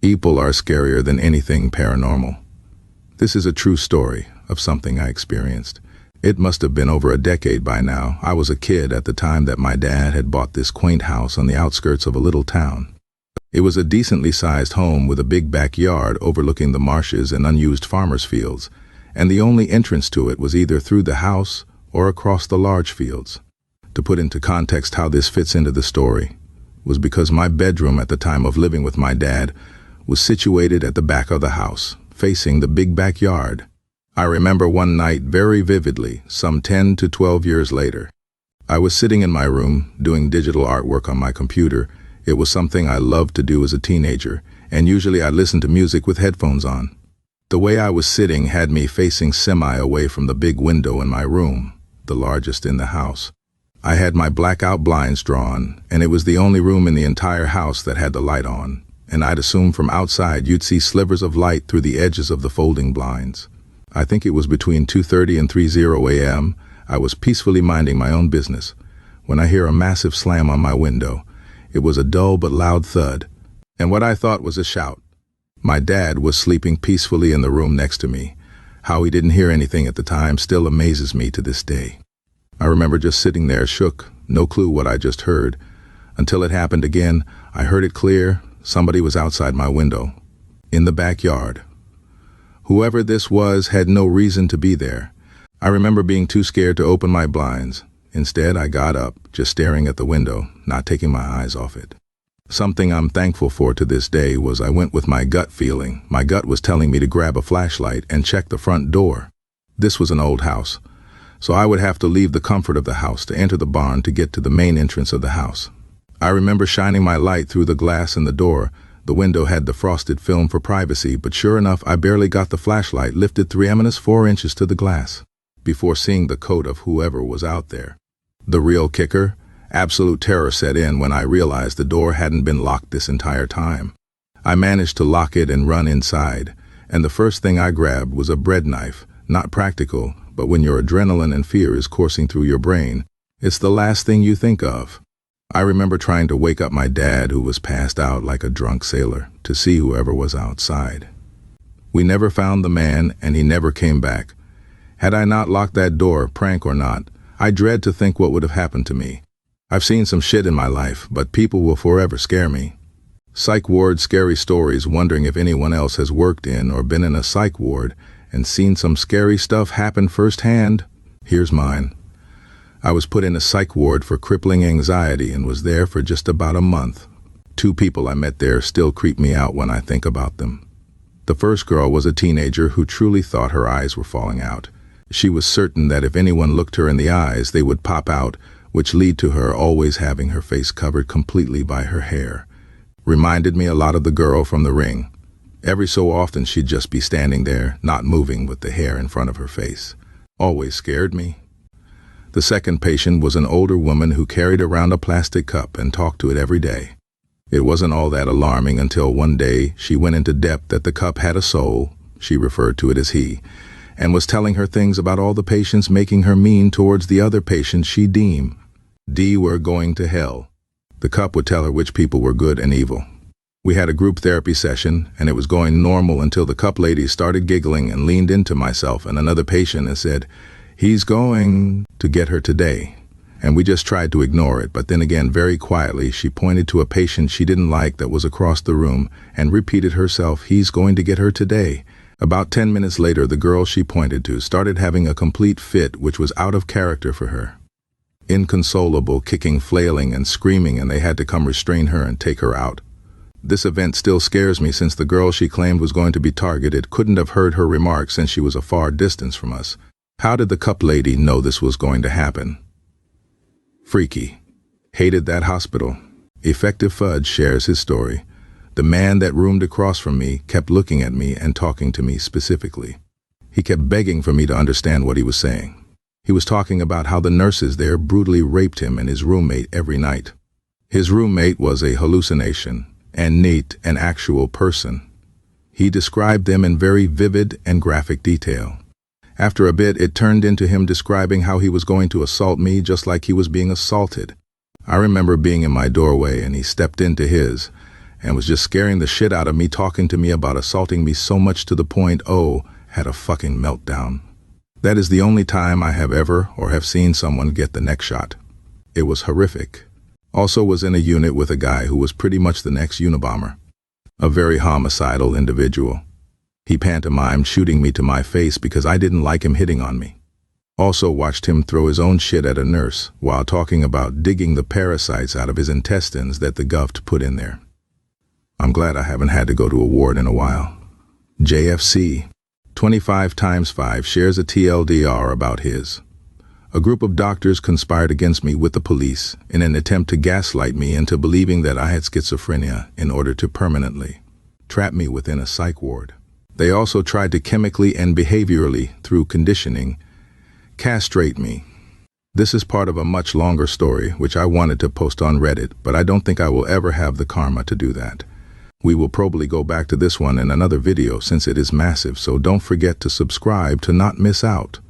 People are scarier than anything paranormal. This is a true story of something I experienced. It must have been over a decade by now. I was a kid at the time that my dad had bought this quaint house on the outskirts of a little town. It was a decently sized home with a big backyard overlooking the marshes and unused farmers' fields, and the only entrance to it was either through the house or across the large fields. To put into context how this fits into the story, was because my bedroom at the time of living with my dad was situated at the back of the house, facing the big backyard. I remember one night very vividly, some 10 to 12 years later. I was sitting in my room doing digital artwork on my computer. It was something I loved to do as a teenager, and usually I listened to music with headphones on. The way I was sitting had me facing semi away from the big window in my room, the largest in the house. I had my blackout blinds drawn, and it was the only room in the entire house that had the light on, and I'd assume from outside you'd see slivers of light through the edges of the folding blinds. I think it was between 2:30 and 3:00 a.m. I was peacefully minding my own business when I hear a massive slam on my window. It was a dull but loud thud, and what I thought was a shout. My dad was sleeping peacefully in the room next to me. How he didn't hear anything at the time still amazes me to this day. I remember just sitting there shook, no clue what I just heard. Until it happened again, I heard it clear. Somebody was outside my window, in the backyard. Whoever this was had no reason to be there. I remember being too scared to open my blinds. Instead, I got up, just staring at the window, not taking my eyes off it. Something I'm thankful for to this day was I went with my gut feeling. My gut was telling me to grab a flashlight and check the front door. This was an old house, so I would have to leave the comfort of the house to enter the barn to get to the main entrance of the house. I remember shining my light through the glass in the door. The window had the frosted film for privacy, but sure enough, I barely got the flashlight lifted 4 inches to the glass before seeing the coat of whoever was out there. The real kicker? Absolute terror set in when I realized the door hadn't been locked this entire time. I managed to lock it and run inside, and the first thing I grabbed was a bread knife. Not practical, but when your adrenaline and fear is coursing through your brain, it's the last thing you think of. I remember trying to wake up my dad, who was passed out like a drunk sailor, to see whoever was outside. We never found the man, and he never came back. Had I not locked that door, prank or not, I dread to think what would have happened to me. I've seen some shit in my life, but people will forever scare me. Psych ward scary stories, wondering if anyone else has worked in or been in a psych ward and seen some scary stuff happen firsthand. Here's mine. I was put in a psych ward for crippling anxiety and was there for just about a month. 2 people I met there still creep me out when I think about them. The first girl was a teenager who truly thought her eyes were falling out. She was certain that if anyone looked her in the eyes, they would pop out, which led to her always having her face covered completely by her hair. Reminded me a lot of the girl from The Ring. Every so often she'd just be standing there, not moving, with the hair in front of her face. Always scared me. The second patient was an older woman who carried around a plastic cup and talked to it every day. It wasn't all that alarming until one day she went into depth that the cup had a soul, she referred to it as he, and was telling her things about all the patients, making her mean towards the other patients she deemed were going to hell. The cup would tell her which people were good and evil. We had a group therapy session, and it was going normal until the cup lady started giggling and leaned into myself and another patient and said, "He's going to get her today." And we just tried to ignore it, but then again, very quietly, she pointed to a patient she didn't like that was across the room and repeated herself, "He's going to get her today." About 10 minutes later, the girl she pointed to started having a complete fit, which was out of character for her. Inconsolable, kicking, flailing, and screaming, and they had to come restrain her and take her out. This event still scares me, since the girl she claimed was going to be targeted couldn't have heard her remarks since she was a far distance from us. How did the cup lady know this was going to happen? Freaky. Hated that hospital. Effective Fudge shares his story. The man that roomed across from me kept looking at me and talking to me specifically. He kept begging for me to understand what he was saying. He was talking about how the nurses there brutally raped him and his roommate every night. His roommate was a hallucination, and Nate an actual person. He described them in very vivid and graphic detail. After a bit, it turned into him describing how he was going to assault me just like he was being assaulted. I remember being in my doorway and he stepped into his, and was just scaring the shit out of me, talking to me about assaulting me so much to the point, had a fucking meltdown. That is the only time I have ever or have seen someone get the neck shot. It was horrific. Also was in a unit with a guy who was pretty much the next Unabomber. A very homicidal individual. He pantomimed shooting me to my face because I didn't like him hitting on me. Also watched him throw his own shit at a nurse while talking about digging the parasites out of his intestines that the govt put in there. I'm glad I haven't had to go to a ward in a while. JFC, 25x5, shares a TLDR about his. A group of doctors conspired against me with the police in an attempt to gaslight me into believing that I had schizophrenia in order to permanently trap me within a psych ward. They also tried to chemically and behaviorally, through conditioning, castrate me. This is part of a much longer story which I wanted to post on Reddit, but I don't think I will ever have the karma to do that. We will probably go back to this one in another video since it is massive, so don't forget to subscribe to not miss out.